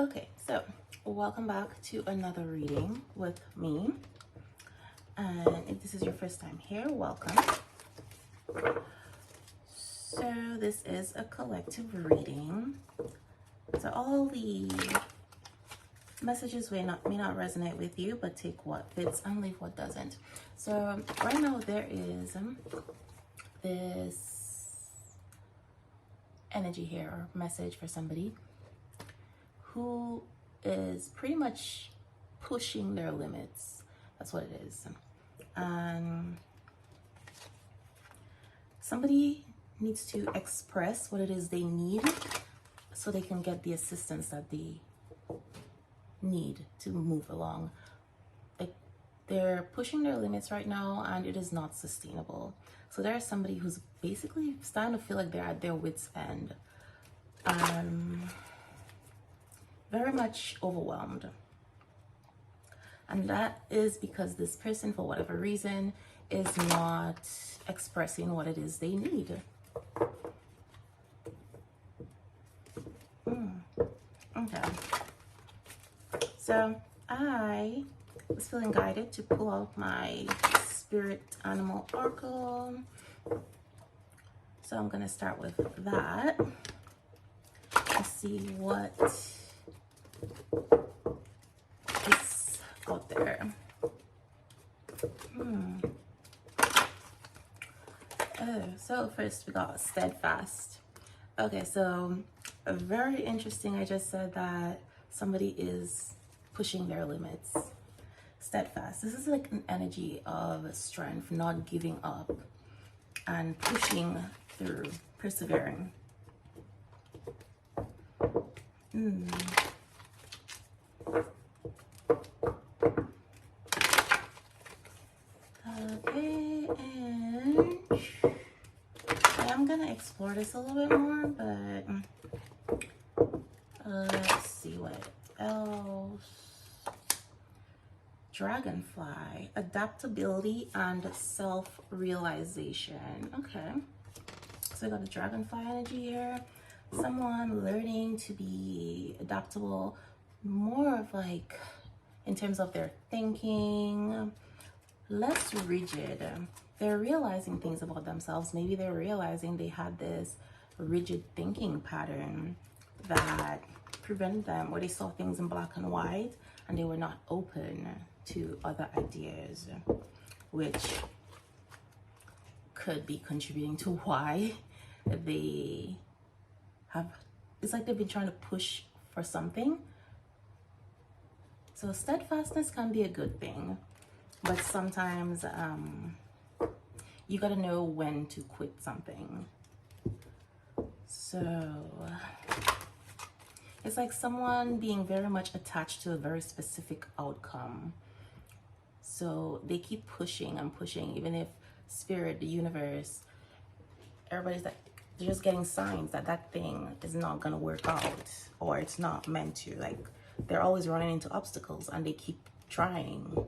Okay, so welcome back to another reading with me. And if this is your first time here, welcome. So this is a collective reading. So all the messages may not resonate with you, but take what fits and leave what doesn't. So right now there is this energy here, or message for somebody who is pretty much pushing their limits. That's what it is. Somebody needs to express what it is they need so they can get the assistance that they need to move along. Like, they're pushing their limits right now and it is not sustainable. So there's somebody who's basically starting to feel like they're at their wits' end. Very much overwhelmed. And that is because this person, for whatever reason, is not expressing what it is they need. Okay. So I was feeling guided to pull out my spirit animal oracle. So I'm going to start with that and see what is out there. Oh, so first we got steadfast. Okay, so very interesting. I just said that somebody is pushing their limits. Steadfast. This is like an energy of strength, not giving up and pushing through, persevering. Okay, and I'm gonna explore this a little bit more, but let's see what else. Dragonfly, adaptability and self-realization. Okay, so we got the dragonfly energy here. Someone learning to be adaptable, more of like in terms of their thinking, less rigid. They're realizing things about themselves. Maybe they're realizing they had this rigid thinking pattern that prevented them, or they saw things in black and white and they were not open to other ideas, which could be contributing to why they have, it's like they've been trying to push for something. So steadfastness can be a good thing, but sometimes you gotta know when to quit something. So it's like someone being very much attached to a very specific outcome. So they keep pushing and pushing, even if spirit, the universe, everybody's like, they're just getting signs that that thing is not gonna work out, or it's not meant to. Like, they're always running into obstacles and they keep trying.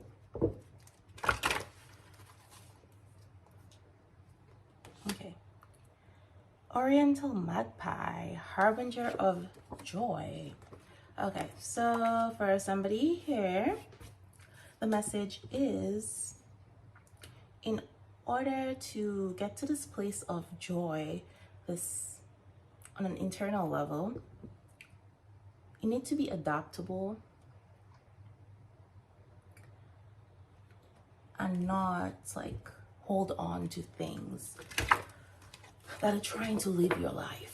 Okay. Oriental magpie, harbinger of joy. Okay, so for somebody here, the message is, in order to get to this place of joy, this on an internal level, you need to be adaptable and not like hold on to things that are trying to live your life.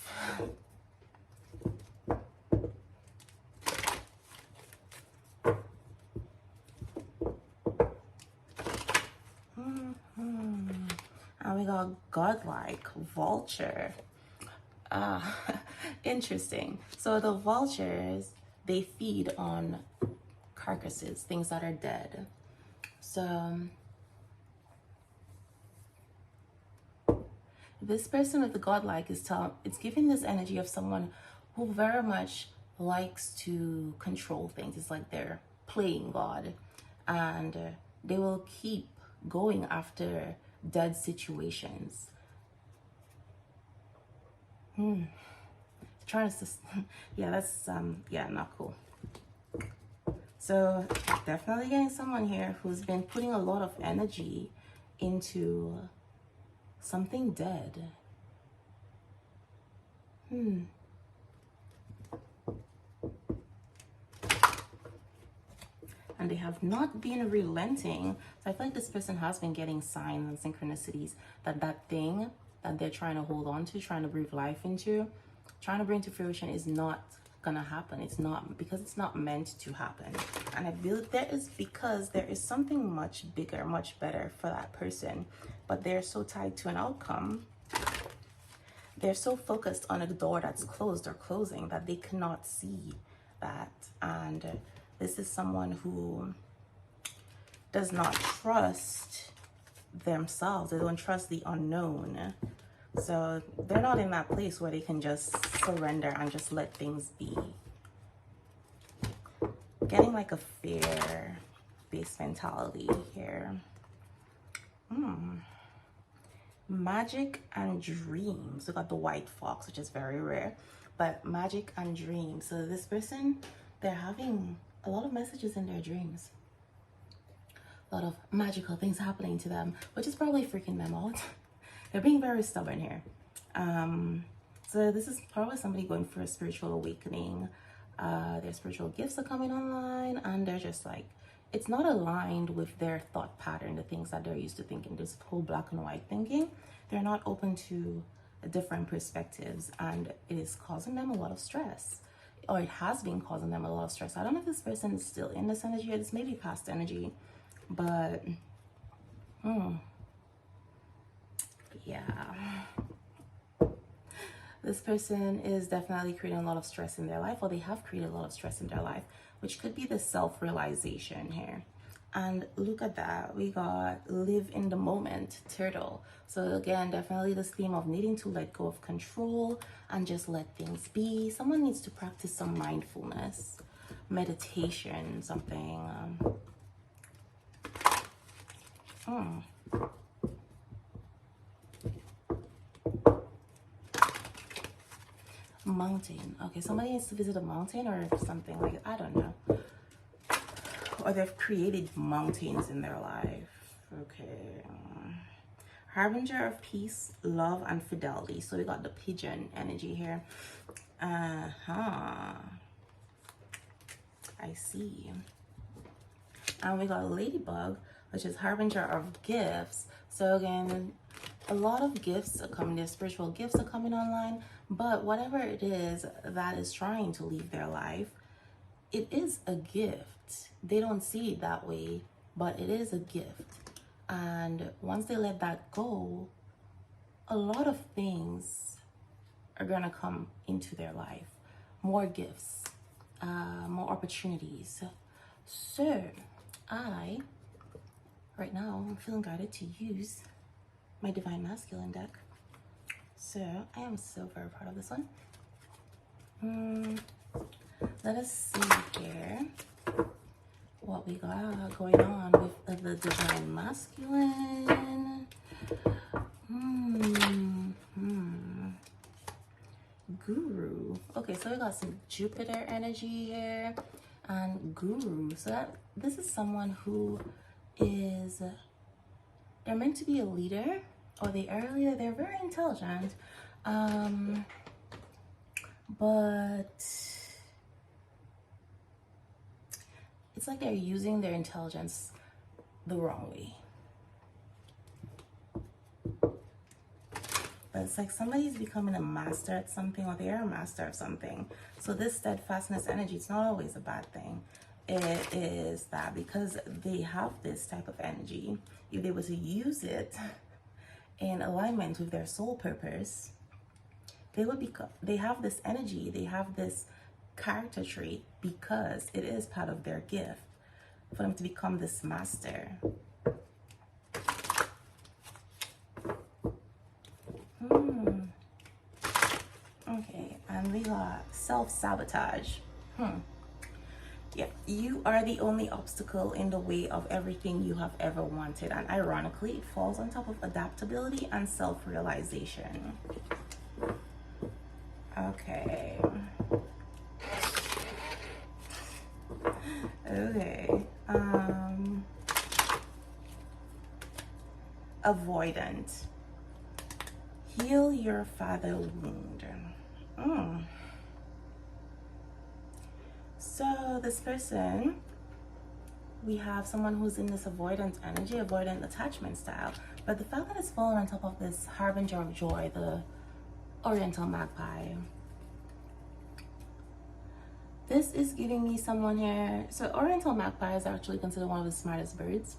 And we got godlike, vulture. Interesting. So the vultures, they feed on carcasses, things that are dead. So this person with the godlike is it's giving this energy of someone who very much likes to control things. It's like they're playing God, and they will keep going after dead situations. trying to yeah, that's yeah, not cool. So definitely getting someone here who's been putting a lot of energy into something dead. And they have not been relenting. So I feel like this person has been getting signs and synchronicities that that thing that they're trying to hold on to, trying to breathe life into, trying to bring to fruition is not gonna happen. It's not, because it's not meant to happen. And I feel that is because there is something much bigger, much better for that person, but they're so tied to an outcome. They're so focused on a door that's closed or closing that they cannot see that. And this is someone who does not trust themselves. They don't trust the unknown. So they're not in that place where they can just surrender and just let things be. Getting like a fear-based mentality here. Magic and dreams. We got the white fox, which is very rare, but magic and dreams. So this person, they're having a lot of messages in their dreams. A lot of magical things happening to them, which is probably freaking them out. They're being very stubborn here. So this is probably somebody going for a spiritual awakening. Their spiritual gifts are coming online, and they're just like, it's not aligned with their thought pattern, the things that they're used to thinking, this whole black and white thinking. They're not open to different perspectives, and it is causing them a lot of stress, or it has been causing them a lot of stress. I don't know if this person is still in this energy, or this may be past energy, but yeah, this person is definitely creating a lot of stress in their life, or they have created a lot of stress in their life, which could be the self-realization here. And look at that, we got live in the moment, turtle. So again, definitely this theme of needing to let go of control and just let things be. Someone needs to practice some mindfulness, meditation, something. Mountain. Okay, somebody needs to visit a mountain or something, like, I don't know. Or they've created mountains in their life. Okay. Harbinger of peace, love, and fidelity. So we got the pigeon energy here. I see. And we got ladybug, which is harbinger of gifts. So again, a lot of gifts are coming, their spiritual gifts are coming online, but whatever it is that is trying to leave their life, it is a gift. They don't see it that way, but it is a gift. And once they let that go, a lot of things are gonna come into their life. More gifts, more opportunities. So right now, I'm feeling guided to use my Divine Masculine deck. So I am so very proud of this one. Let us see here what we got going on with the Divine Masculine. Guru. Okay, so we got some Jupiter energy here and Guru. So this is someone who is, they're meant to be a leader, or they're very intelligent, but it's like they're using their intelligence the wrong way. But it's like somebody's becoming a master at something, or they are a master of something. So this steadfastness energy, it's not always a bad thing. It is that because they have this type of energy, if they were to use it in alignment with their soul purpose, they have this energy, they have this character trait, because it is part of their gift for them to become this master. Okay, and we got self-sabotage. Yeah, you are the only obstacle in the way of everything you have ever wanted. And ironically, it falls on top of adaptability and self-realization. Okay. Okay. Avoidant. Heal your father wound. So this person, we have someone who's in this avoidant energy, avoidant attachment style. But the fact that it's fallen on top of this harbinger of joy, the oriental magpie, this is giving me someone here. So oriental magpie is actually considered one of the smartest birds.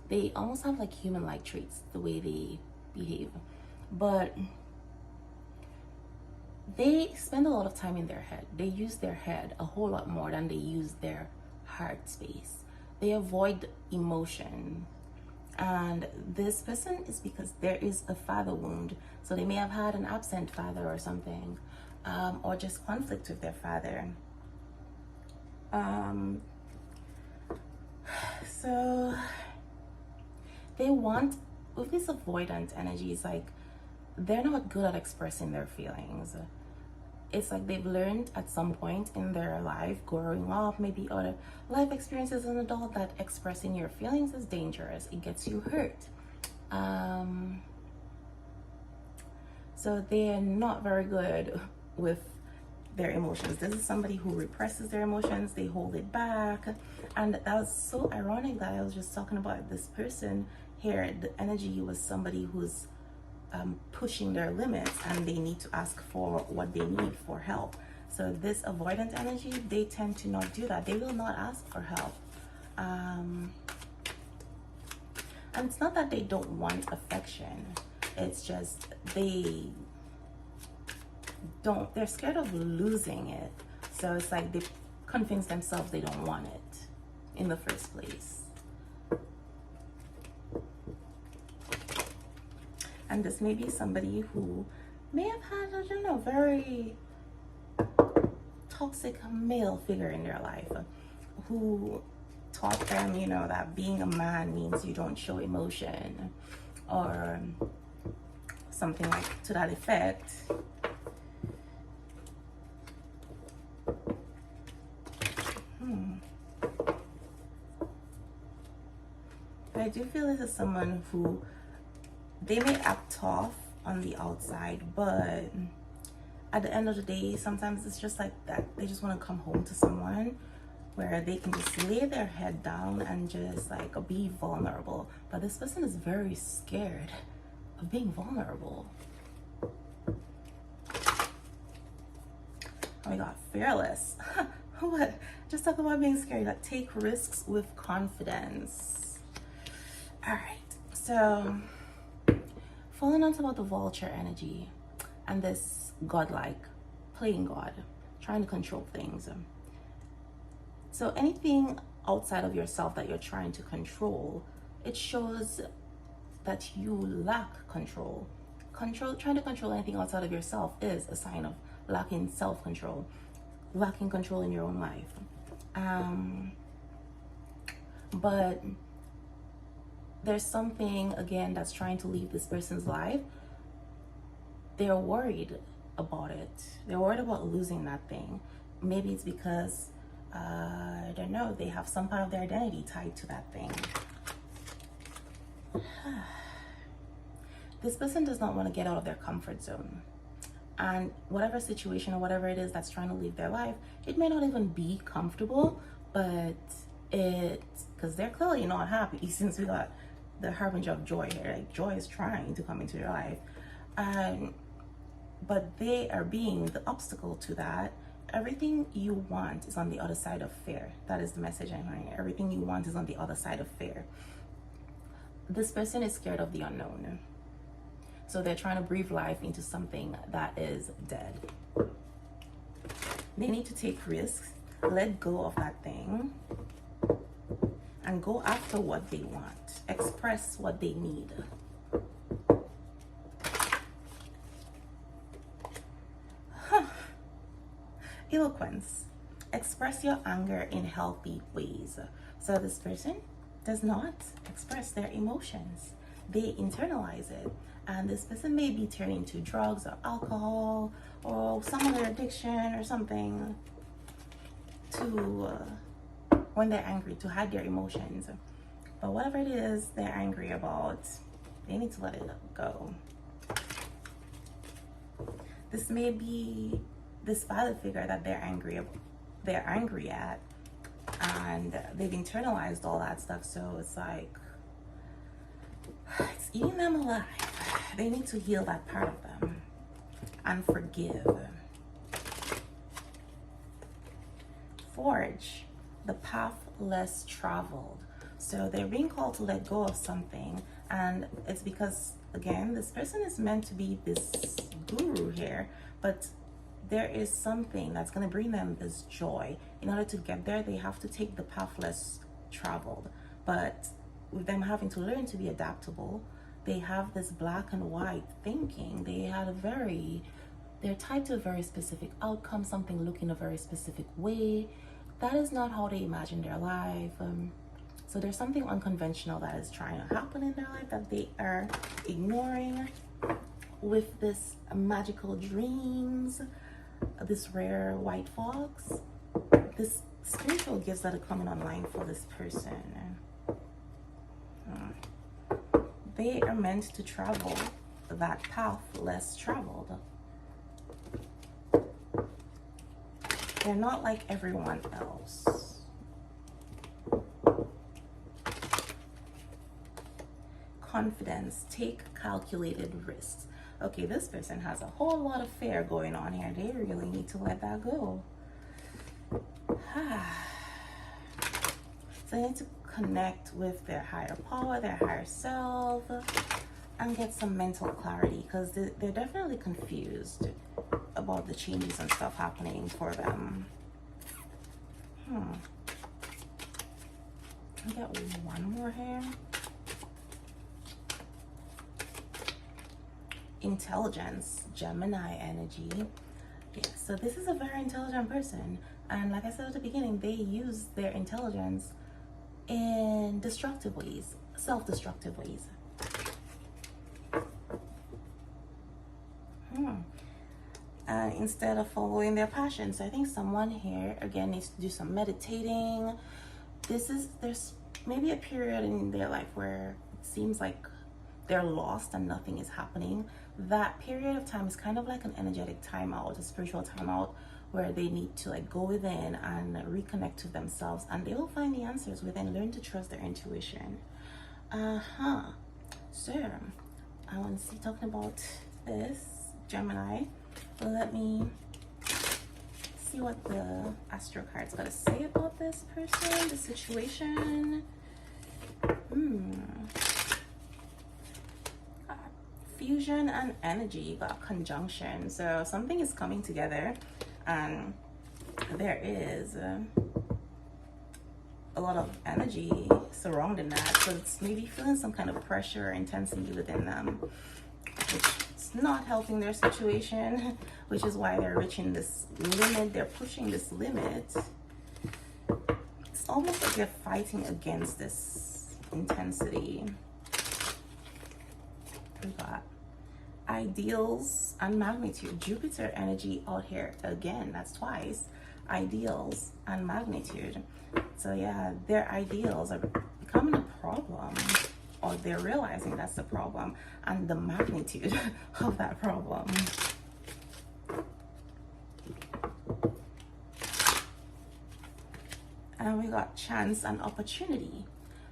They almost have like human-like traits, the way they behave. But they spend a lot of time in their head. They use their head a whole lot more than they use their heart space. They avoid emotion. And this person is because there is a father wound. So they may have had an absent father or something, or just conflict with their father. So they want, with this avoidant energy, it's like they're not good at expressing their feelings. It's like they've learned at some point in their life, growing up, maybe other life experiences as an adult, that expressing your feelings is dangerous. It gets you hurt. So they're not very good with their emotions. This is somebody who represses their emotions. They hold it back. And that was so ironic that I was just talking about this person here. The energy was somebody who's pushing their limits, and they need to ask for what they need for help. So this avoidant energy, they tend to not do that. They will not ask for help. And it's not that they don't want affection. It's just they're scared of losing it. So it's like they convince themselves they don't want it in the first place. And this may be somebody who may have had, I don't know, very toxic male figure in their life who taught them, you know, that being a man means you don't show emotion, or something like to that effect. I do feel this is someone who, they may act tough on the outside, but at the end of the day, sometimes it's just like that. They just want to come home to someone where they can just lay their head down and just like be vulnerable. But this person is very scared of being vulnerable. Oh my God, fearless. What? Just talk about being scared. Like, take risks with confidence. All right, so falling on top of the vulture energy and this godlike, playing God, trying to control things. So anything outside of yourself that you're trying to control, it shows that you lack control. Trying to control anything outside of yourself is a sign of lacking self-control, lacking control in your own life. But there's something, again, that's trying to leave this person's life. They're worried about it. They're worried about losing that thing. Maybe it's because, I don't know, they have some part of their identity tied to that thing. This person does not want to get out of their comfort zone. And whatever situation or whatever it is that's trying to leave their life, it may not even be comfortable, but because they're clearly not happy, since we got the harbinger of joy here. Like, joy is trying to come into your life. But they are being the obstacle to that. Everything you want is on the other side of fear. That is the message I'm hearing. Everything you want is on the other side of fear. This person is scared of the unknown. So they're trying to breathe life into something that is dead. They need to take risks, let go of that thing, and go after what they want. Express what they need. Eloquence. Express your anger in healthy ways. So this person does not express their emotions. They internalize it. and this person may be turning to drugs or alcohol or some other addiction or something to when they're angry, to hide their emotions. But whatever it is they're angry about, they need to let it go. This may be this father figure that they're angry at, and they've internalized all that stuff, so it's like it's eating them alive. They need to heal that part of them and forgive. Forge the path less traveled. So they're being called to let go of something, and it's because, again, this person is meant to be this guru here, but there is something that's going to bring them this joy. In order to get there, they have to take the path less traveled. But with them having to learn to be adaptable, they have this black and white thinking. They're tied to a very specific outcome, something looking a very specific way. That is not how they imagine their life. So there's something unconventional that is trying to happen in their life that they are ignoring with this magical dreams, this rare white fox, this spiritual gifts that are coming online for this person. They are meant to travel that path less traveled. They're not like everyone else. Confidence, take calculated risks. Okay, this person has a whole lot of fear going on here. They really need to let that go. So they need to connect with their higher power, their higher self, and get some mental clarity, because they're definitely confused about the changes and stuff happening for them. I get one more here. Intelligence, Gemini energy. Yeah, so this is a very intelligent person, and like I said at the beginning, they use their intelligence in destructive ways, self-destructive ways. And instead of following their passions, I think someone here again needs to do some meditating. There's maybe a period in their life where it seems like they're lost and nothing is happening. That period of time is kind of like an energetic timeout, a spiritual timeout, where they need to like go within and reconnect to themselves, and they will find the answers within. Learn to trust their intuition. So I want to see, talking about this Gemini, let me see what the astro cards got to say about this person, the situation. Fusion and energy, you got conjunction. So something is coming together, and there is a lot of energy surrounding that. So it's maybe feeling some kind of pressure or intensity within them, which is not helping their situation, which is why they're reaching this limit. They're pushing this limit. It's almost like they're fighting against this intensity. We got ideals and magnitude. Jupiter energy out here again. That's twice. Ideals and magnitude. So yeah, their ideals are becoming a problem, or they're realizing that's the problem and the magnitude of that problem. And we got chance and opportunity.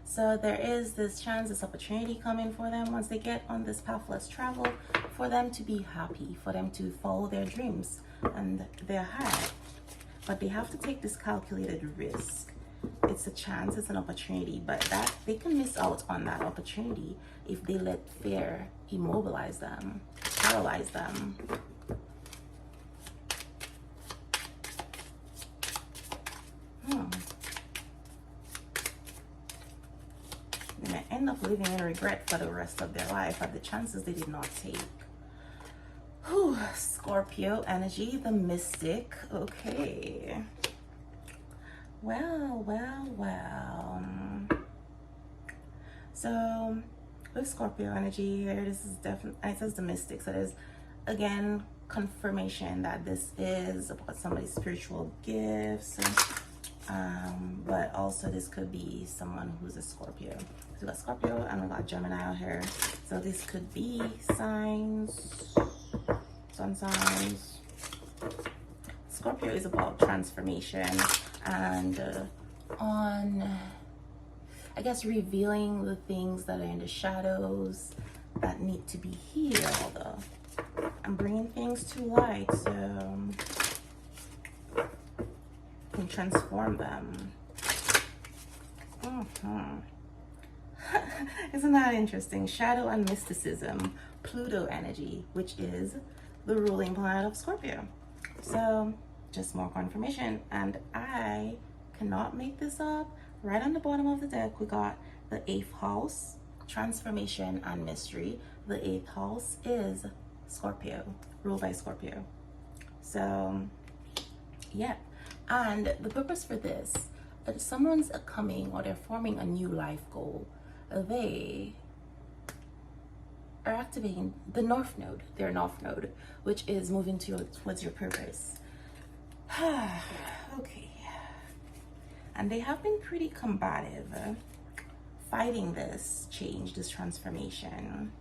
So there is this chance, this opportunity coming for them once they get on this path less travel, for them to be happy, for them to follow their dreams and their heart. But they have to take this calculated risk. It's a chance, it's an opportunity, but that they can miss out on that opportunity if they let fear immobilize them, paralyze them. They may end up living in regret for the rest of their life at the chances they did not take. Whew, Scorpio energy, the mystic. Okay. Well. So with Scorpio energy here, this is definitely, it says the mystic, so there's again confirmation that this is about somebody's spiritual gifts, but also this could be someone who's a Scorpio. So we got Scorpio and we got Gemini out here, so this could be signs, sun signs. Scorpio is about transformation and on, I guess, revealing the things that are in the shadows that need to be healed and bringing things to light so you can transform them. Isn't that interesting? Shadow and mysticism, Pluto energy, which is the ruling planet of Scorpio. So just more confirmation, and I cannot make this up. Right on the bottom of the deck, we got the 8th house, transformation and mystery. The 8th house is Scorpio, ruled by Scorpio. So, yeah. And the purpose for this, if someone's coming or they're forming a new life goal, they are activating the North Node, their North Node, which is moving towards your purpose. Okay. And they have been pretty combative, fighting this change, this transformation.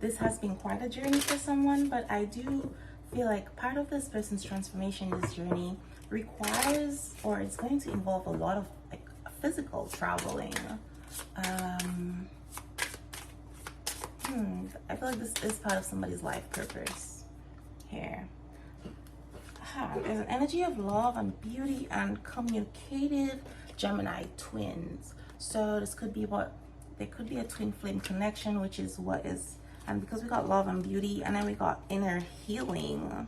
This has been quite a journey for someone, but I do feel like part of this person's transformation, this journey, requires, or it's going to involve a lot of like physical traveling. I feel like this is part of somebody's life purpose here. There's an energy of love and beauty and communicative Gemini twins. So this could be what, there could be a twin flame connection, which is what is, and because we got love and beauty, and then we got inner healing,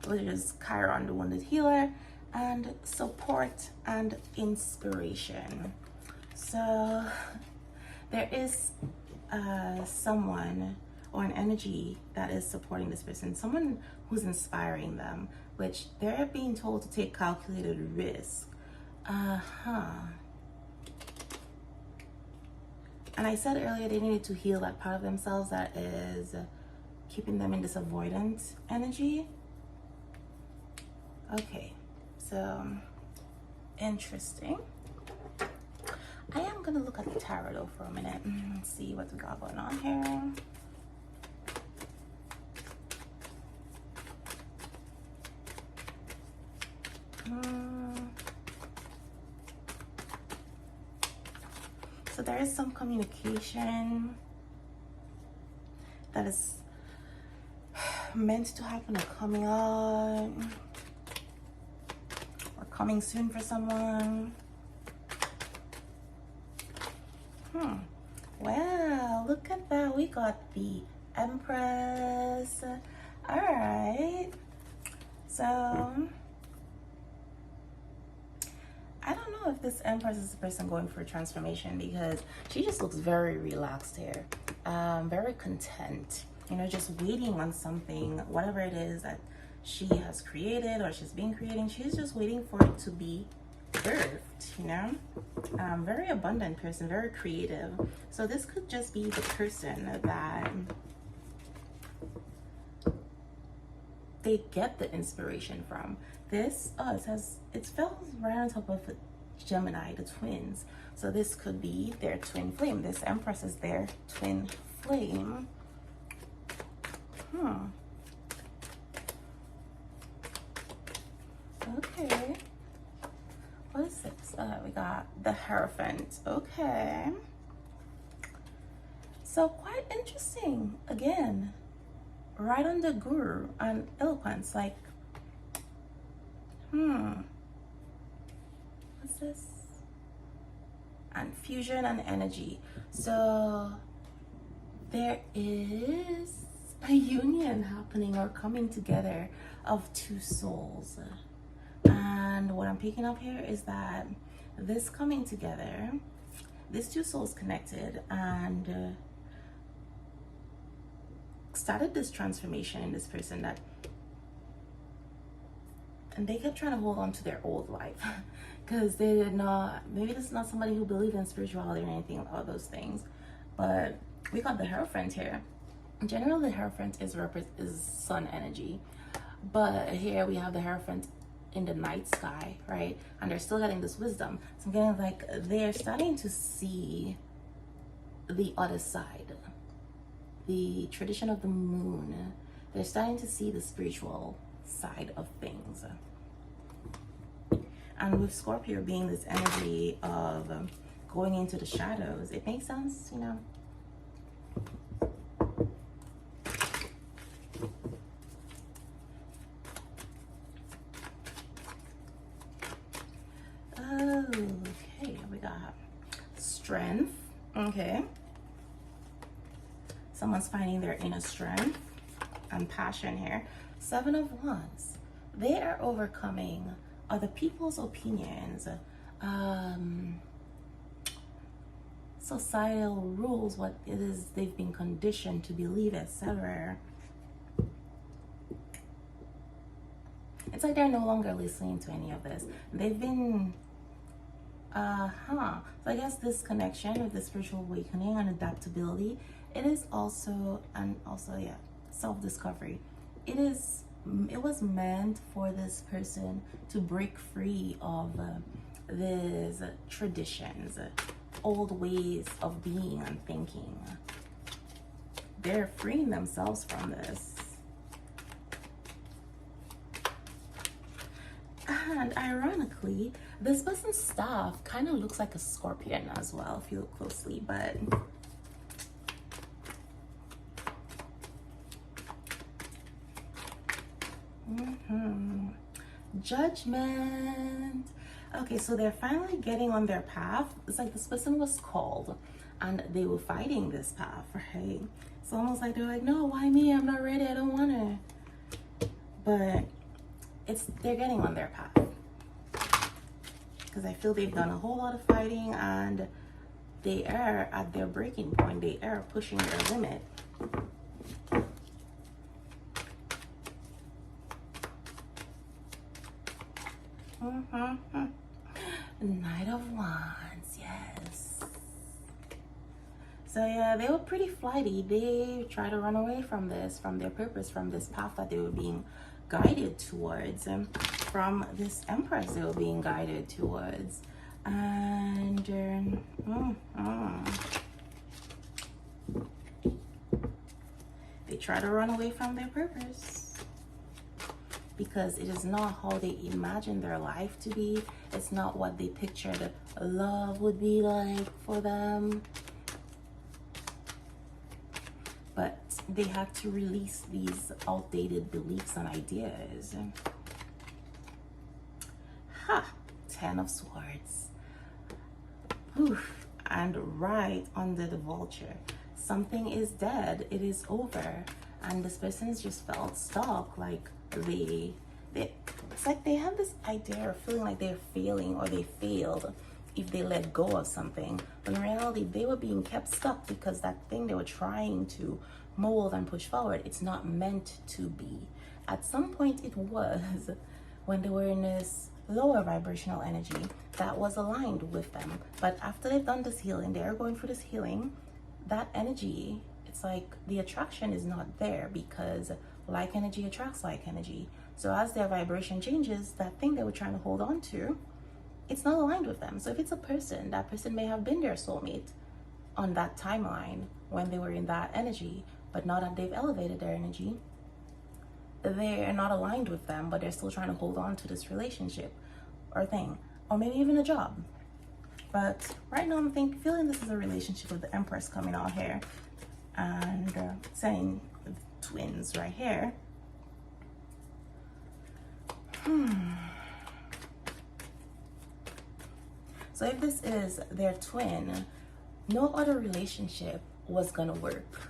which is Chiron, the wounded healer, and support and inspiration. So there is someone or an energy that is supporting this person, someone who's inspiring them, which they're being told to take calculated risk. And I said earlier they needed to heal that part of themselves that is keeping them in this avoidant energy. Okay, so interesting. I am gonna look at the tarot though for a minute and see what we got going on here. So there is some communication that is meant to happen or coming on or coming soon for someone. Well, look at that. We got the Empress. All right. So I don't know if this Empress is the person going for a transformation, because she just looks very relaxed here, very content, you know, just waiting on something, whatever it is that she has created or she's been creating. She's just waiting for it to be birthed, you know. Very abundant person, very creative. So this could just be the person that they get the inspiration from. This, it says, it fell right on top of Gemini, the twins. So this could be their twin flame. This Empress is their twin flame. Okay. What is this? We got the Hierophant. Okay. So quite interesting. Again, right on the Guru and eloquence, like, what's this? And fusion and energy. So there is a union happening or coming together of two souls. And what I'm picking up here is that this coming together, these two souls connected and started this transformation in this person that and they kept trying to hold on to their old life because they did not, maybe this is not somebody who believed in spirituality or anything of those things. But we got the Hierophant here. In general, the Hierophant is sun energy, but here we have the Hierophant in the night sky, right? And they're still getting this wisdom. So I'm getting like they're starting to see the other side, the tradition of the moon. They're starting to see the spiritual side of things. And with Scorpio being this energy of going into the shadows, it makes sense, you know. Okay, we got strength. Okay. Someone's finding their inner strength and passion here. Seven of Wands. They are overcoming other people's opinions, societal rules, what it is they've been conditioned to believe, etc. It's like they're no longer listening to any of this. They've been so I guess this connection with the spiritual awakening and adaptability, it is also, and also, yeah, self-discovery. It was meant for this person to break free of these traditions, old ways of being and thinking. They're freeing themselves from this. And ironically, this person's staff kind of looks like a scorpion as well, if you look closely, but Judgment. Okay, so they're finally getting on their path. It's like this person was called and they were fighting this path, right? It's almost like they're like, no, why me? I'm not ready. I don't want to. But they're getting on their path. Because I feel they've done a whole lot of fighting and they are at their breaking point. They are pushing their limit. Knight of Wands, yes. So yeah, they were pretty flighty. They tried to run away from this, from their purpose, from this path that they were being guided towards, from this Empress they were being guided towards. And they try to run away from their purpose because it is not how they imagine their life to be. It's not what they pictured love would be like for them. But they had to release these outdated beliefs and ideas. Ten of Swords. Oof. And right under the Vulture. Something is dead. It is over. And this person has just felt stuck. Like it's like they have this idea of feeling like they're failing or they failed if they let go of something. But in reality, they were being kept stuck because that thing they were trying to mold and push forward, it's not meant to be. At some point it was, when they were in this lower vibrational energy that was aligned with them. But after they've done this healing, they are going through this healing, that energy, it's like the attraction is not there because like energy attracts like energy. So as their vibration changes, that thing they were trying to hold on to, it's not aligned with them. So if it's a person, that person may have been their soulmate on that timeline when they were in that energy, but now that they've elevated their energy, they're not aligned with them, but they're still trying to hold on to this relationship or thing, or maybe even a job. But right now I'm feeling this is a relationship with the Empress coming out here and saying twins right here. So if this is their twin, no other relationship was gonna work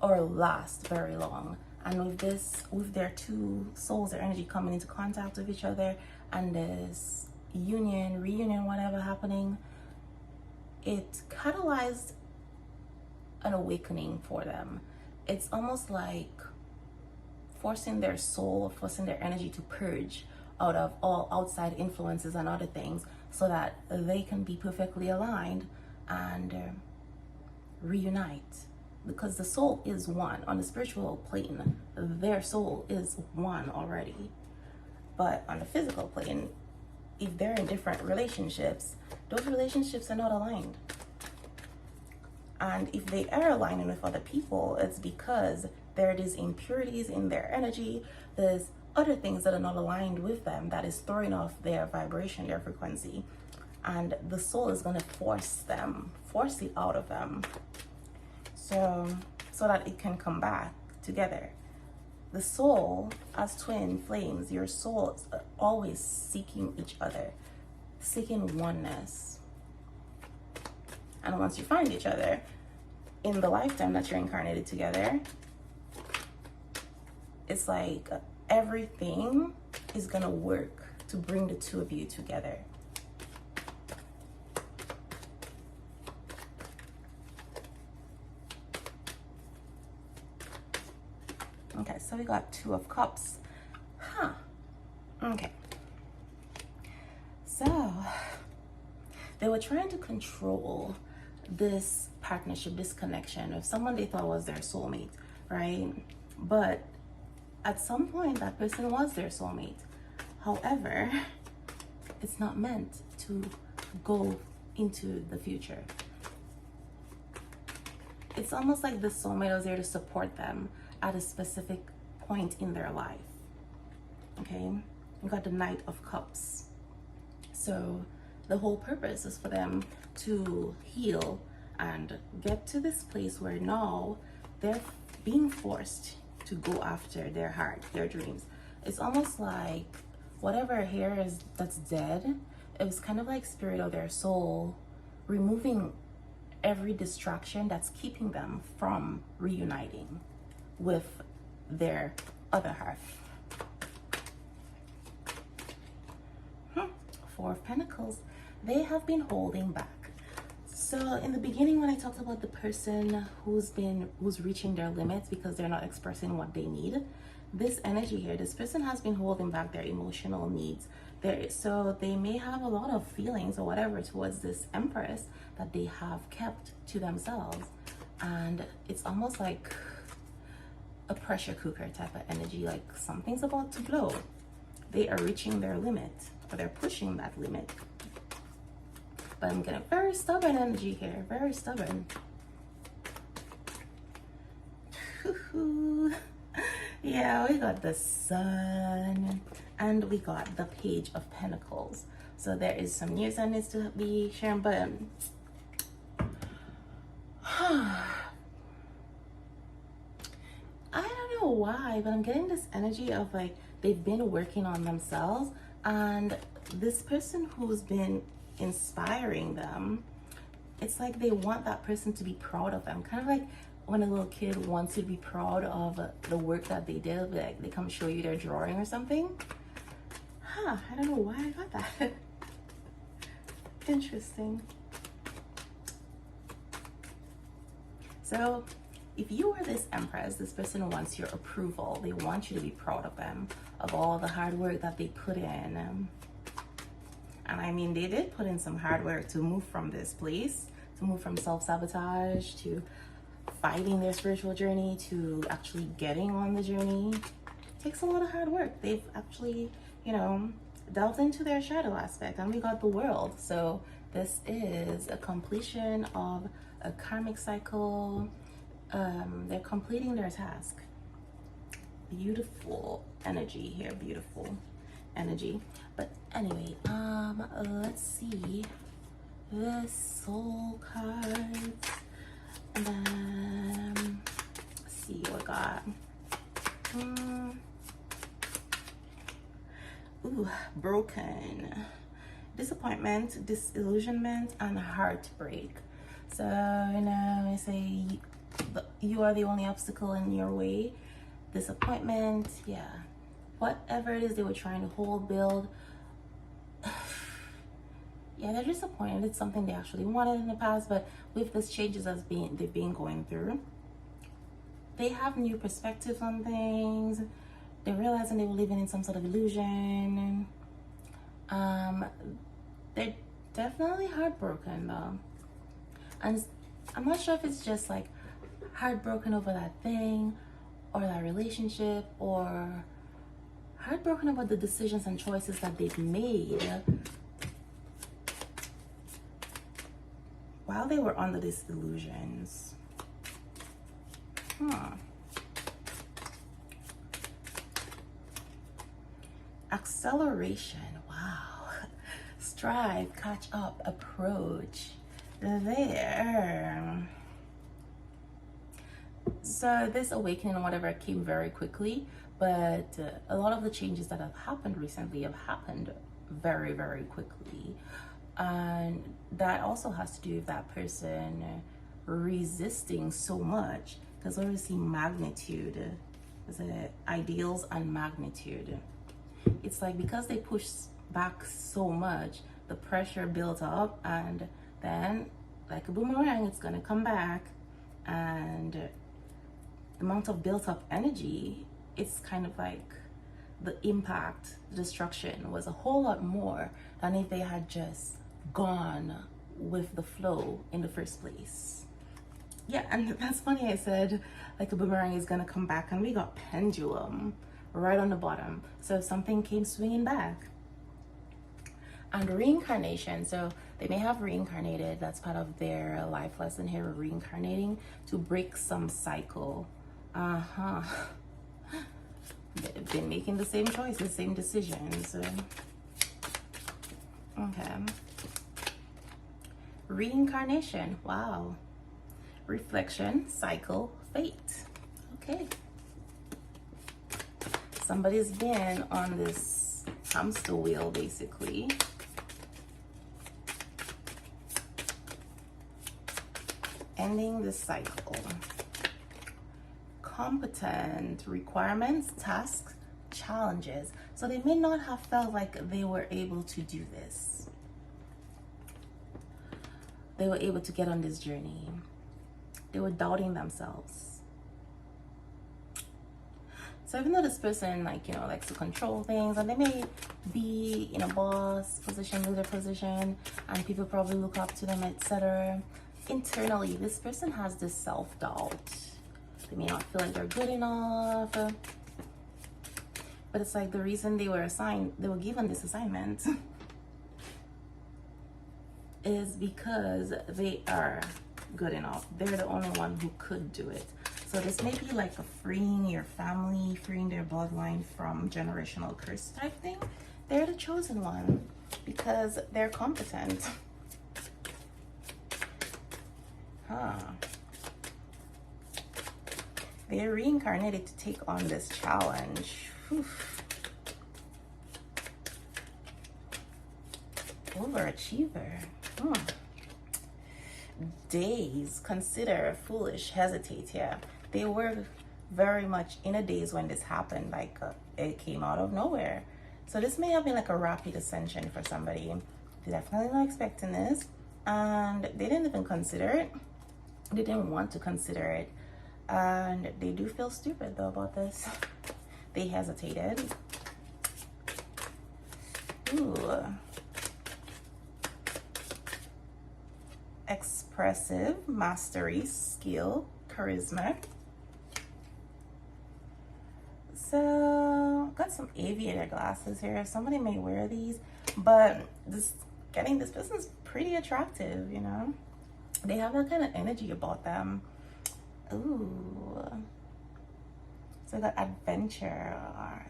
or last very long. And with this, with their two souls, their energy coming into contact with each other and this union, reunion, whatever happening, it catalyzed an awakening for them. It's almost like forcing their soul, forcing their energy to purge out of all outside influences and other things so that they can be perfectly aligned and reunite. Because the soul is one. On the spiritual plane, their soul is one already. But on the physical plane, if they're in different relationships, those relationships are not aligned. And if they are aligning with other people, it's because there is impurities in their energy. There's other things that are not aligned with them that is throwing off their vibration, their frequency. And the soul is going to force it out of them. So that it can come back together. The soul, as twin flames, your souls are always seeking each other, seeking oneness. And once you find each other, in the lifetime that you're incarnated together, it's like everything is gonna work to bring the two of you together. Okay, so we got Two of Cups. Okay. So they were trying to control this partnership, this connection of someone they thought was their soulmate, right? But at some point, that person was their soulmate. However, it's not meant to go into the future. It's almost like the soulmate was there to support them at a specific point in their life. Okay, you got the Knight of Cups. So the whole purpose is for them to heal and get to this place where now they're being forced to go after their heart, their dreams. It's almost like whatever here is that's dead, it was kind of like spirit of their soul removing every distraction that's keeping them from reuniting with their other half. Four of Pentacles. They have been holding back. So in the beginning, when I talked about the person who's reaching their limits because they're not expressing what they need, this energy here, this person has been holding back their emotional needs. So they may have a lot of feelings or whatever towards this Empress that they have kept to themselves. And it's almost like a pressure cooker type of energy, like something's about to blow. They are reaching their limit, or they're pushing that limit. But I'm getting very stubborn energy here, very stubborn. Yeah, we got the Sun and we got the Page of Pentacles. So there is some news that needs to be shared, but I don't know why, but I'm getting this energy of like they've been working on themselves, and this person who's been inspiring them, it's like they want that person to be proud of them, kind of like when a little kid wants you to be proud of the work that they did, like they come show you their drawing or something. I don't know why I got that. Interesting. So if you are this Empress, this person wants your approval. They want you to be proud of them, of all the hard work that they put in. And I mean, they did put in some hard work to move from this place, to move from self-sabotage, to fighting their spiritual journey, to actually getting on the journey. It takes a lot of hard work. They've actually, you know, delved into their shadow aspect, and we got the World. So this is a completion of a karmic cycle. They're completing their task. Beautiful energy here, beautiful energy. But anyway, let's see the soul cards, and then let's see what we got. Ooh, broken, disappointment, disillusionment, and heartbreak. So now I say you are the only obstacle in your way. Disappointment, yeah. Whatever it is they were trying to hold, build, yeah, they're disappointed. It's something they actually wanted in the past, but with this changes they've been going through, they have new perspectives on things. They're realizing they were living in some sort of illusion. They're definitely heartbroken though. And I'm not sure if it's just like heartbroken over that thing or that relationship, or heartbroken about the decisions and choices that they've made while they were under these illusions. Acceleration. Wow. Strive, catch up, approach. There. So this awakening or whatever came very quickly, but a lot of the changes that have happened recently have happened very, very quickly. And that also has to do with that person resisting so much, because when we see magnitude, is it ideals and magnitude? It's like because they push back so much, the pressure built up, and then like a boomerang, it's gonna come back, and the amount of built up energy, it's kind of like the impact, the destruction was a whole lot more than if they had just gone with the flow in the first place. Yeah, and that's funny, I said like a boomerang is gonna come back, and we got pendulum right on the bottom. So something came swinging back. And reincarnation, so they may have reincarnated, that's part of their life lesson here, reincarnating to break some cycle. They've been making the same choices, same decisions. Okay. Reincarnation, wow. Reflection, cycle, fate. Okay. Somebody's been on this hamster wheel, basically. Ending the cycle. Competent, requirements, tasks, challenges. So they may not have felt like they were able to do this. They were able to get on this journey. They were doubting themselves. So even though this person, like, you know, likes to control things, and they may be in a boss position, leader position, and people probably look up to them, etc., internally, this person has this self-doubt. They may not feel like they're good enough. But it's like the reason they were given this assignment is because they are good enough. They're the only one who could do it. So this may be like a freeing your family, freeing their bloodline from generational curse type thing. They're the chosen one because they're competent. They're reincarnated to take on this challenge. Whew. Overachiever. Days, consider, foolish, hesitate. Yeah, they were very much in a daze when this happened. Like it came out of nowhere. So this may have been like a rapid ascension for somebody. They definitely not expecting this, and they didn't even consider it. They didn't want to consider it, and they do feel stupid though about this. They hesitated. Ooh. Expressive, mastery, skill, charisma. So got some aviator glasses here. Somebody may wear these, but getting this person is pretty attractive, you know. They have that kind of energy about them. Ooh. So they got adventure.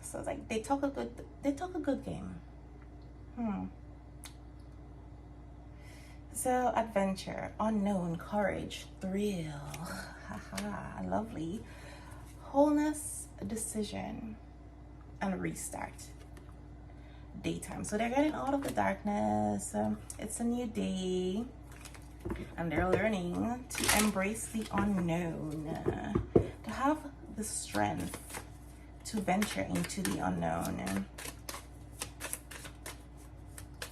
So it's like they talk a good game. So adventure, unknown, courage, thrill, haha, lovely, wholeness, decision, and restart. Daytime. So they're getting out of the darkness. It's a new day, and they're learning to embrace the unknown, to have the strength to venture into the unknown,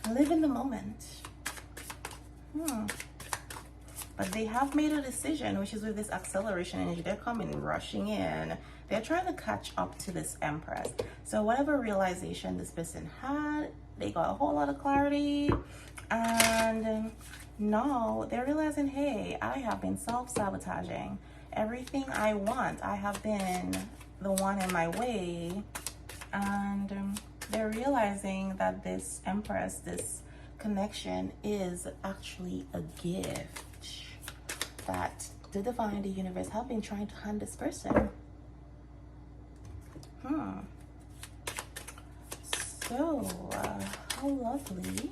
and live in the moment. But they have made a decision, which is with this acceleration energy. They're coming rushing in. they're trying to catch up to this Empress. So whatever realization this person had, they got a whole lot of clarity, and now they're realizing, hey, I have been self-sabotaging. Everything I want, I have been the one in my way. And they're realizing that this Empress, this connection, is actually a gift that the divine, the universe, have been trying to hand this person. So, how lovely.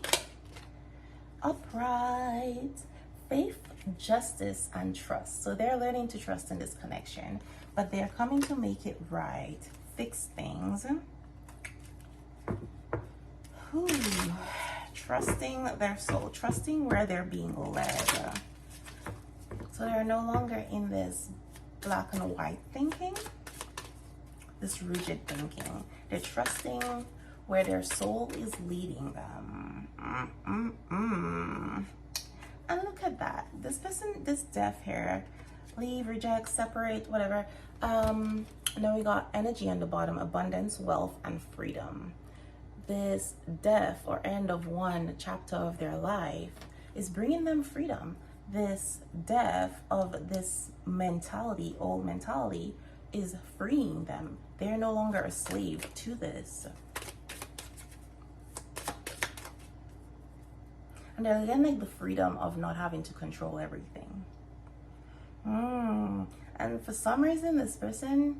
Upright, faith, justice, and trust. So they're learning to trust in this connection, but they're coming to make it right, fix things. Trusting their soul, trusting where they're being led. So they're no longer in this black and white thinking, this rigid thinking. They're trusting where their soul is leading them. And look at that. This person, this death here, leave, reject, separate, whatever. Then we got energy on the bottom, abundance, wealth, and freedom. This death or end of one chapter of their life is bringing them freedom. This death of this mentality, old mentality, is freeing them. They're no longer a slave to this. And they're getting like the freedom of not having to control everything. And for some reason, this person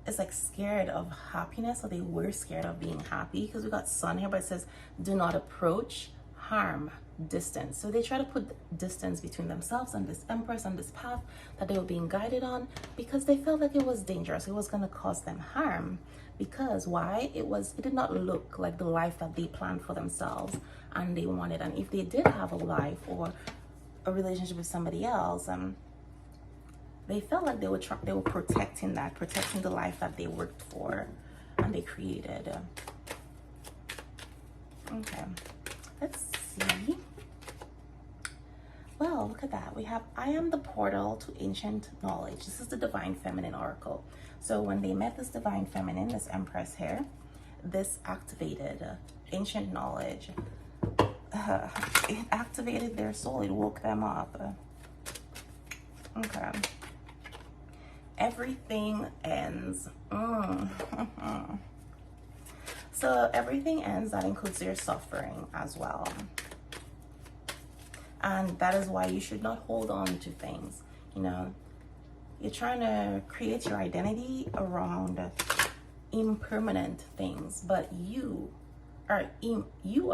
is like scared of happiness, or they were scared of being happy, because we got sun here, but it says do not approach, harm, distance. So they try to put distance between themselves and this Empress and this path that they were being guided on, because they felt like it was dangerous, it was going to cause them harm. Because why? It did not look like the life that they planned for themselves and they wanted. And if they did have a life or a relationship with somebody else, they felt like they were protecting the life that they worked for and they created. Okay, let's see. Well, look at that. We have, I am the portal to ancient knowledge. This is the divine feminine oracle. So when they met this divine feminine, this Empress here, this activated ancient knowledge. It activated their soul. It woke them up. Okay. Everything ends. So everything ends. That includes your suffering as well. And that is why you should not hold on to things. You know, you're trying to create your identity around impermanent things, but you are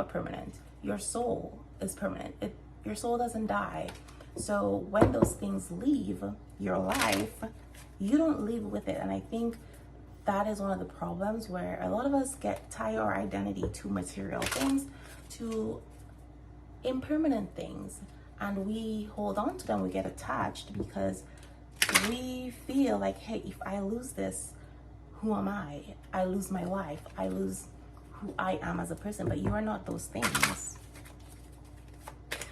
permanent. Your soul is permanent. Your soul doesn't die. So when those things leave your life, you don't leave with it. And I think that is one of the problems, where a lot of us tie our identity to material things, to impermanent things, and we hold on to them. We get attached because we feel like, hey, if I lose this, who am I? I lose my life. I lose who I am as a person. But you are not those things,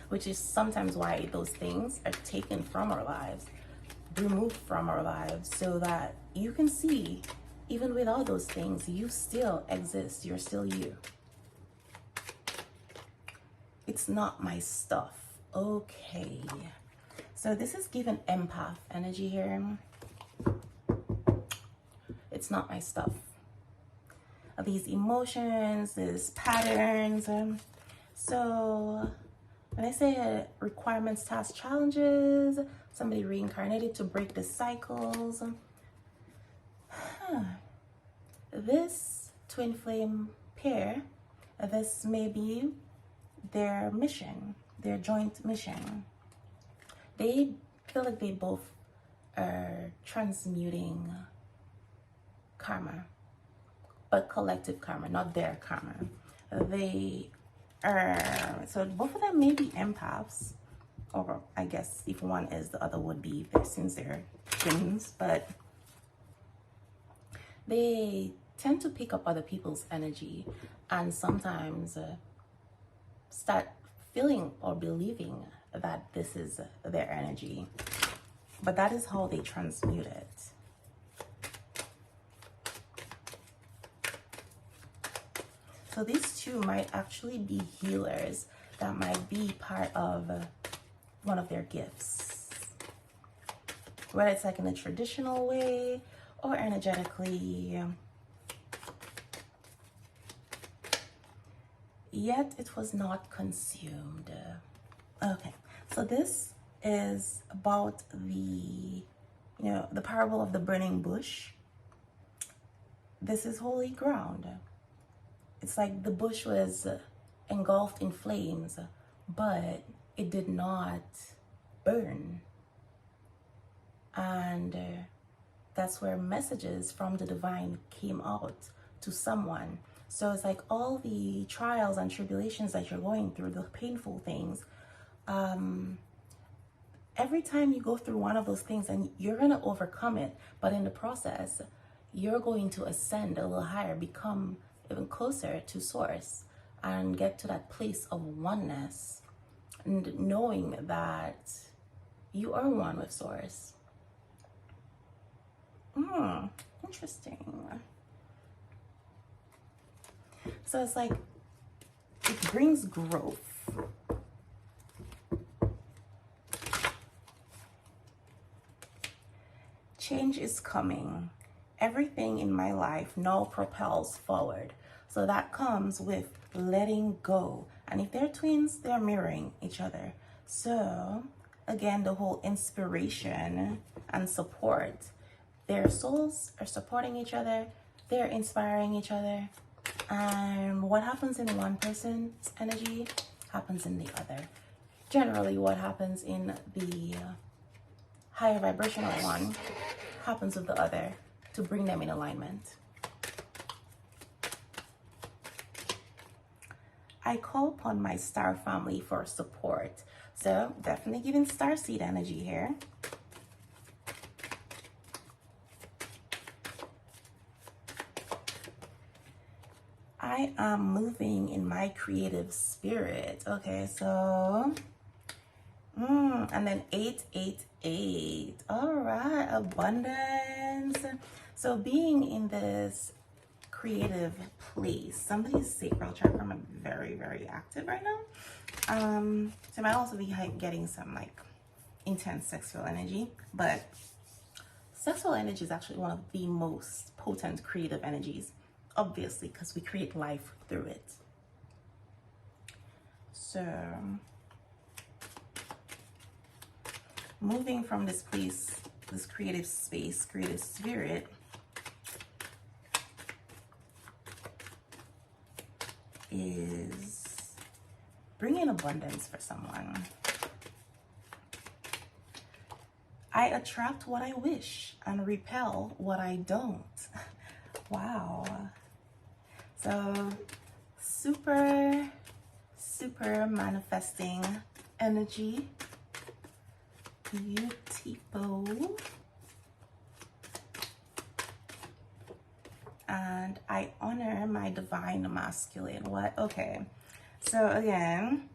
which is sometimes why those things are taken from our lives, removed from our lives, so that you can see, even without those things, you still exist. You're still you. It's not my stuff. Okay. So this is given empath energy here. It's not my stuff. These emotions, these patterns. So when I say requirements, tasks, challenges, somebody reincarnated to break the cycles. This twin flame pair, this may be their mission, their joint mission. They feel like they both are transmuting karma, but collective karma, not their karma. They are, so both of them may be empaths, or I guess if one is, the other would be, since they're twins, but they tend to pick up other people's energy and sometimes start feeling or believing that this is their energy, but that is how they transmute it. So these two might actually be healers. That might be part of one of their gifts. Whether it's like in a traditional way or energetically. Yet it was not consumed. Okay, so this is about the, the parable of the burning bush. This is holy ground. It's like the bush was engulfed in flames, but it did not burn. And that's where messages from the divine came out to someone. So it's like all the trials and tribulations that you're going through, the painful things, every time you go through one of those things, and you're going to overcome it, but in the process, you're going to ascend a little higher, become even closer to source, and get to that place of oneness, and knowing that you are one with source. Interesting. So it's like, it brings growth. Change is coming. Everything in my life now propels forward. So that comes with letting go. And if they're twins, they're mirroring each other. So again, the whole inspiration and support. Their souls are supporting each other. They're inspiring each other. And what happens in one person's energy happens in the other. Generally, what happens in the higher vibrational one happens with the other to bring them in alignment. I call upon my star family for support. So definitely giving star seed energy here. I am moving in my creative spirit. Okay, so, and then 888. All right, abundance. So being in this creative place, somebody's sacral chakra is very, very active right now. So I might also be getting some like intense sexual energy, but sexual energy is actually one of the most potent creative energies. Obviously, because we create life through it. So, moving from this place, this creative space, creative spirit, is bringing abundance for someone. I attract what I wish and repel what I don't. Wow. So super manifesting energy. Beautiful. And I honor my divine masculine. What? Okay. So again,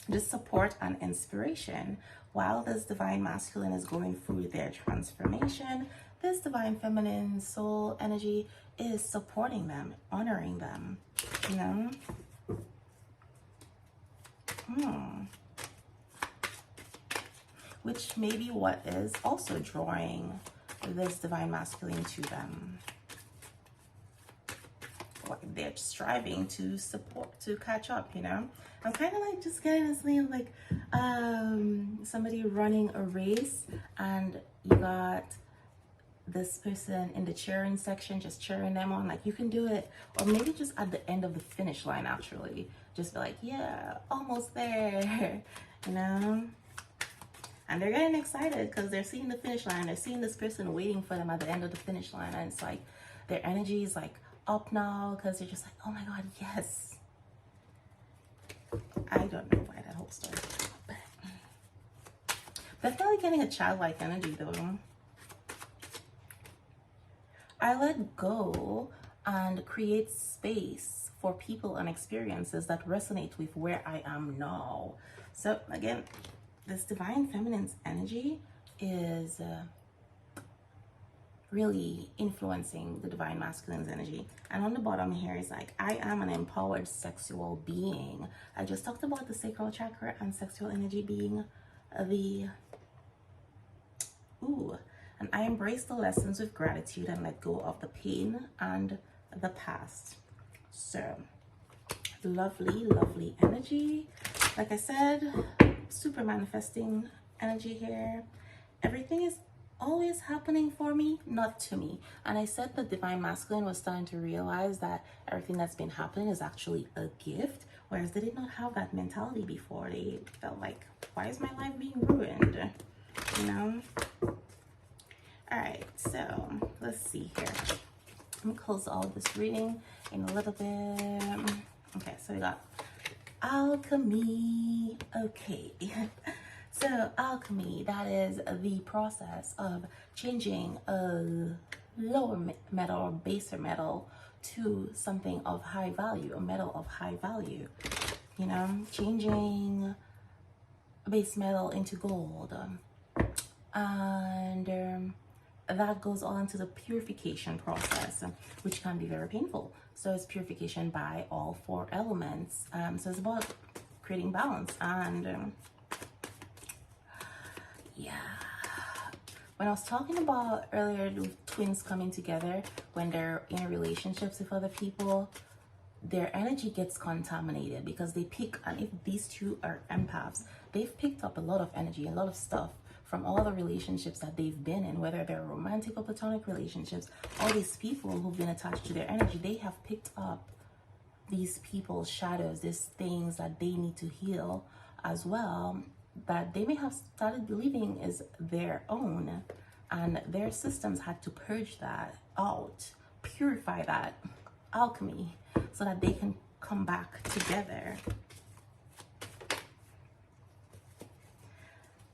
just support and inspiration. While this divine masculine is going through their transformation, this divine feminine soul energy is supporting them, honoring them, you know? Which may be what is also drawing this divine masculine to them. They're striving to support, to catch up, you know? I'm kind of like just getting this thing of like somebody running a race, and you got this person in the cheering section just cheering them on, like, you can do it. Or maybe just at the end of the finish line, actually just be like, yeah, almost there, you know? And they're getting excited because they're seeing the finish line, they're seeing this person waiting for them at the end of the finish line, and it's like their energy is like up now because they're just like, oh my god, yes. I don't know why that whole story, but definitely getting a childlike energy though. I let go and create space for people and experiences that resonate with where I am now. So again, this divine feminine's energy is really influencing the divine masculine's energy. And on the bottom here is like, I am an empowered sexual being. I just talked about the sacral chakra and sexual energy being the and I embrace the lessons with gratitude and let go of the pain and the past. So lovely, lovely energy. Like I said, super manifesting energy here. Everything is always happening for me, not to me. And I said the divine masculine was starting to realize that everything that's been happening is actually a gift, whereas they did not have that mentality before. They felt like, why is my life being ruined? You know? All right, so let's see here. I'm gonna close all of this reading in a little bit. Okay, so we got alchemy. Okay, so alchemy, that is the process of changing a lower metal or baser metal to something of high value, a metal of high value. You know, changing base metal into gold. And that goes on to the purification process, which can be very painful. So it's purification by all four elements. So it's about creating balance. And yeah, when I was talking about earlier the twins coming together when they're in relationships with other people, their energy gets contaminated because they pick, and if these two are empaths, they've picked up a lot of energy, a lot of stuff from all the relationships that they've been in, whether they're romantic or platonic relationships. All these people who've been attached to their energy, they have picked up these people's shadows, these things that they need to heal as well, that they may have started believing is their own, and their systems had to purge that out, purify that, alchemy, so that they can come back together.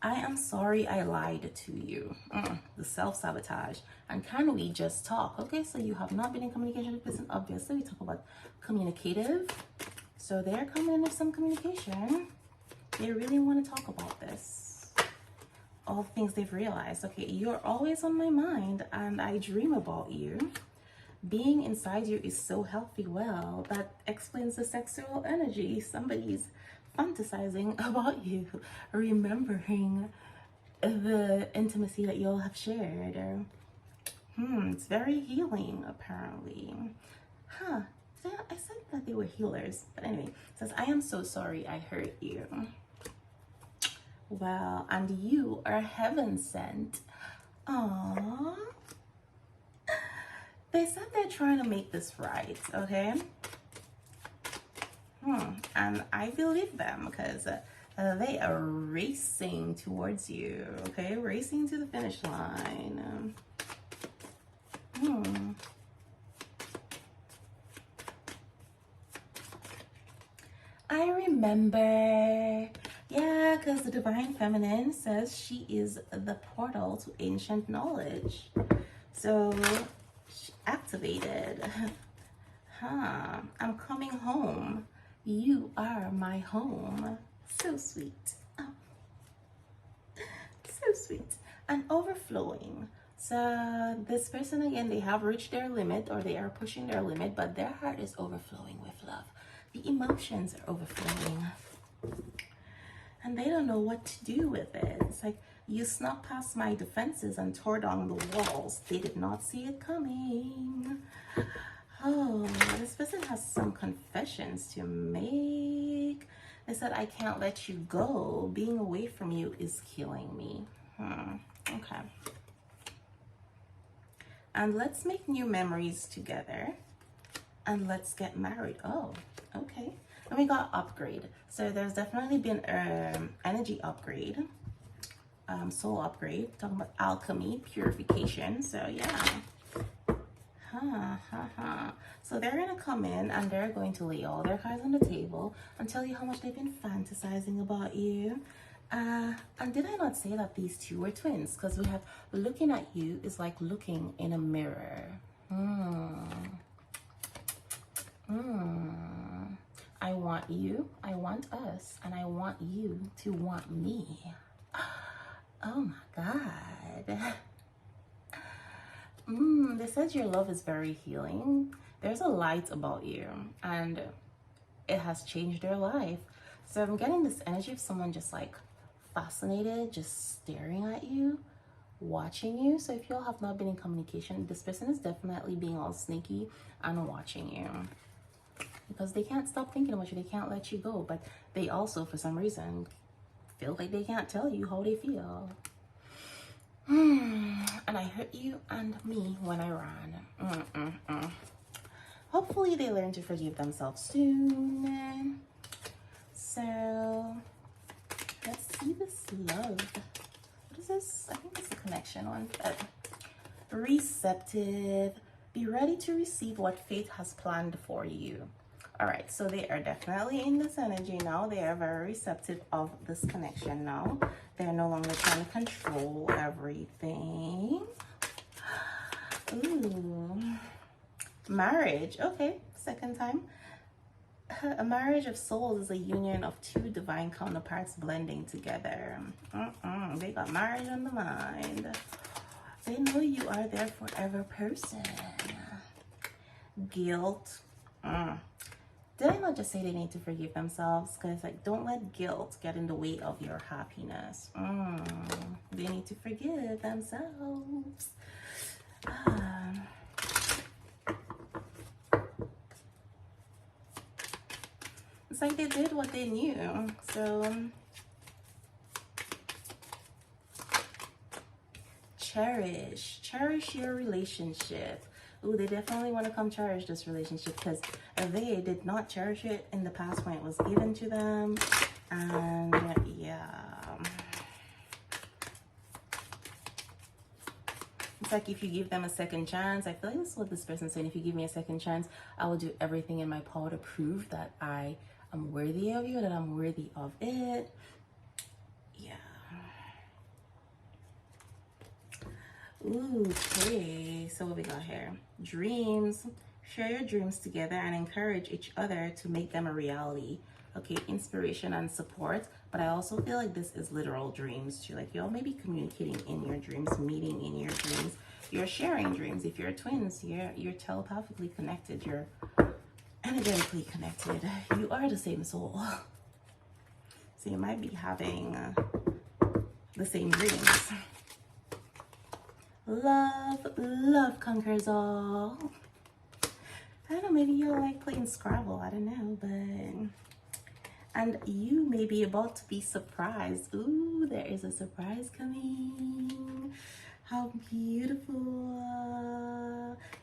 I am sorry I lied to you. The self-sabotage. And can we just talk? Okay, so you have not been in communication with this person. Obviously, we talk about communicative. So they're coming in with some communication. They really want to talk about this. All the things they've realized. Okay, you're always on my mind and I dream about you. Being inside you is so healthy. Well, that explains the sexual energy. Somebody's fantasizing about you, remembering the intimacy that you all have shared. It's very healing, apparently. I said that they were healers, but anyway, it says, I am so sorry I hurt you. Well, and you are heaven sent. Aww. They said they're trying to make this right, okay? And I believe them because they are racing towards you, okay? Racing to the finish line. I remember. Yeah, because the divine feminine says she is the portal to ancient knowledge. So, she activated. I'm coming home. You are my home. So sweet. Oh. So sweet. And overflowing. So this person, again, they have reached their limit or they are pushing their limit, but their heart is overflowing with love. The emotions are overflowing. And they don't know what to do with it. It's like, you snuck past my defenses and tore down the walls. They did not see it coming. Oh, this person has some confessions to make. They said, I can't let you go. Being away from you is killing me. Okay. And let's make new memories together. And let's get married. Oh, okay. And we got upgrade. So there's definitely been energy upgrade. Soul upgrade. Talking about alchemy, purification. So yeah. So they're going to come in and they're going to lay all their cards on the table and tell you how much they've been fantasizing about you. And did I not say that these two were twins? Because we have looking at you is like looking in a mirror. I want you, I want us, and I want you to want me. Oh my God. They said your love is very healing. There's a light about you, and it has changed their life. So I'm getting this energy of someone just like fascinated, just staring at you, watching you. So if you all have not been in communication, this person is definitely being all sneaky and watching you, because they can't stop thinking about you. They can't let you go, but they also, for some reason, feel like they can't tell you how they feel. And I hurt you and me when I ran. Hopefully they learn to forgive themselves soon. So let's see this love. What is this? I think it's a connection one. Receptive. Be ready to receive what fate has planned for you. All right, so they are definitely in this energy now. They are very receptive of this connection now. They're no longer trying to control everything. Ooh. Marriage. Okay, second time. A marriage of souls is a union of two divine counterparts blending together. They got marriage on the mind. They know you are their forever person. Guilt. Did I not just say they need to forgive themselves? Because like, don't let guilt get in the way of your happiness. They need to forgive themselves. It's like they did what they knew. So cherish your relationship. Ooh, they definitely want to come cherish this relationship, because they did not cherish it in the past when it was given to them. And yeah, it's like if you give them a second chance, I feel like this is what this person's saying. If you give me a second chance, I will do everything in my power to prove that I am worthy of you, that I'm worthy of it. Yeah. Ooh, okay, so what we got here? Dreams. Share your dreams together and encourage each other to make them a reality. Okay, inspiration and support. But I also feel like this is literal dreams too. Like y'all may be communicating in your dreams, meeting in your dreams. You're sharing dreams. If you're twins, you're telepathically connected. You're energetically connected. You are the same soul. So you might be having the same dreams. Love conquers all. I don't know, maybe you're like playing Scrabble, I don't know, but... And you may be about to be surprised. Ooh, there is a surprise coming. How beautiful.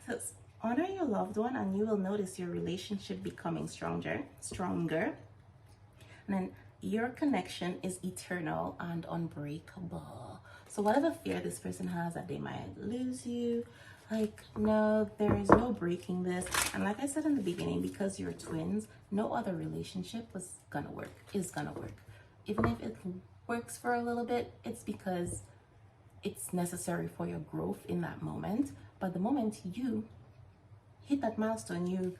So honor your loved one and you will notice your relationship becoming stronger. And then your connection is eternal and unbreakable. So whatever fear this person has that they might lose you, like, no, there is no breaking this. And like I said in the beginning, because you're twins, no other relationship is gonna work. Even if it works for a little bit, it's because it's necessary for your growth in that moment. But the moment you hit that milestone, you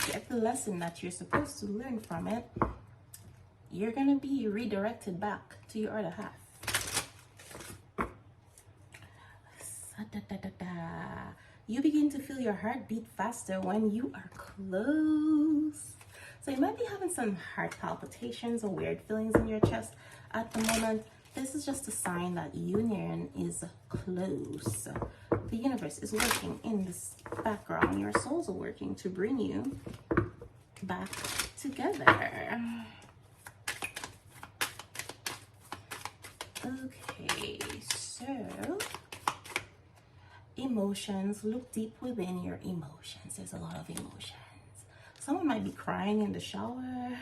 get the lesson that you're supposed to learn from it, you're gonna be redirected back to your other half. You begin to feel your heart beat faster when you are close. So you might be having some heart palpitations or weird feelings in your chest at the moment. This is just a sign that union is close. The universe is working in this background. Your souls are working to bring you back together. Okay, so emotions. Look deep within your emotions. There's a lot of emotions. Someone might be crying in the shower.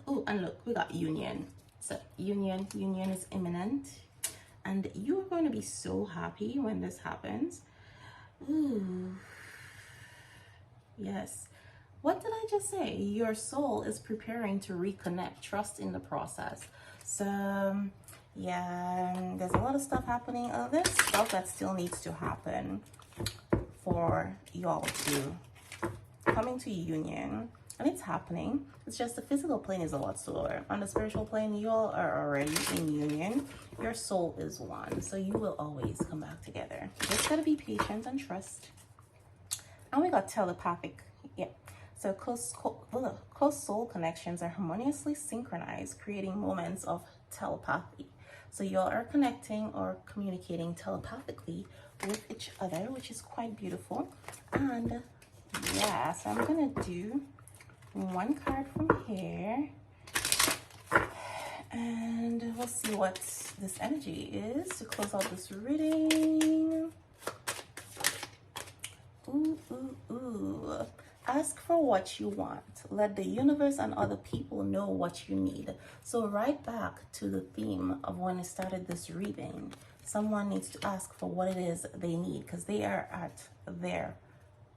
Oh, and look, we got union. So union is imminent, and you are going to be so happy when this happens. Ooh, yes. What did I just say? Your soul is preparing to reconnect. Trust in the process. So yeah, there's a lot of stuff happening. There's stuff that still needs to happen for y'all to come into union. and it's happening. It's just the physical plane is a lot slower. On the spiritual plane, you all are already in union. Your soul is one, so you will always come back together. Just gotta be patient and trust. And we got telepathic. Yeah. So close soul connections are harmoniously synchronized, creating moments of telepathy. So you all are connecting or communicating telepathically with each other, which is quite beautiful. And yeah, so I'm gonna do one card from here, and we'll see what this energy is to close out this reading. Ooh, ooh, ooh. Ask for what you want. Let the universe and other people know what you need. So right back to the theme of when I started this reading, someone needs to ask for what it is they need because they are at their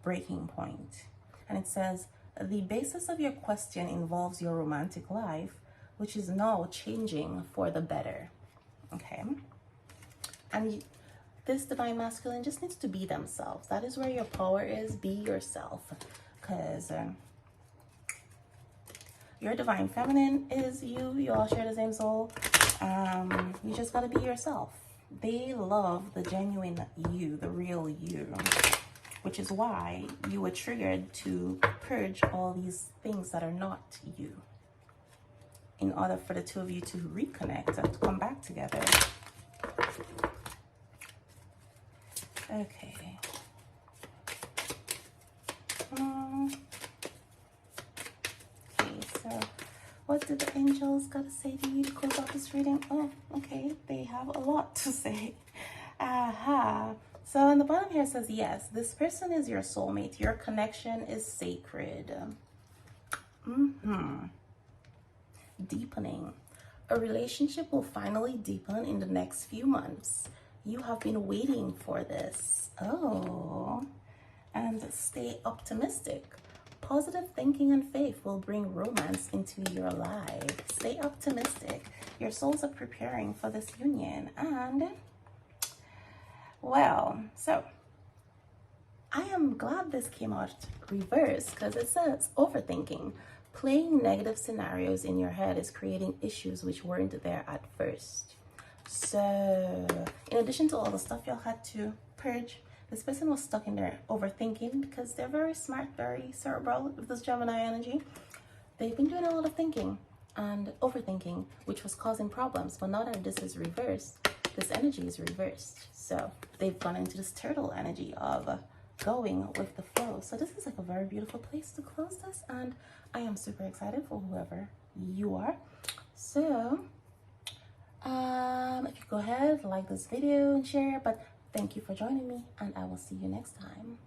breaking point. And it says, the basis of your question involves your romantic life, which is now changing for the better. Okay. And this divine masculine just needs to be themselves. That is where your power is. Be yourself. Because your divine feminine is you. You all share the same soul. You just got to be yourself. They love the genuine you, the real you, which is why you were triggered to purge all these things that are not you in order for the two of you to reconnect and to come back together. Okay. Okay, so what did the angels got to say to you to close out this reading? Oh, okay, they have a lot to say. Aha. So on the bottom here it says, yes, this person is your soulmate. Your connection is sacred. Deepening. A relationship will finally deepen in the next few months. You have been waiting for this. Oh. And stay optimistic. Positive thinking and faith will bring romance into your life. Stay optimistic. Your souls are preparing for this union. And well, so I am glad this came out reversed because it says overthinking. Playing negative scenarios in your head is creating issues which weren't there at first. So in addition to all the stuff y'all had to purge, this person was stuck in there overthinking because they're very smart, very cerebral with this Gemini energy. They've been doing a lot of thinking and overthinking, which was causing problems. But now that this is reversed, this energy is reversed. So they've gone into this turtle energy of going with the flow. So this is like a very beautiful place to close this. And I am super excited for whoever you are. So if you go ahead, like this video and share. But thank you for joining me, and I will see you next time.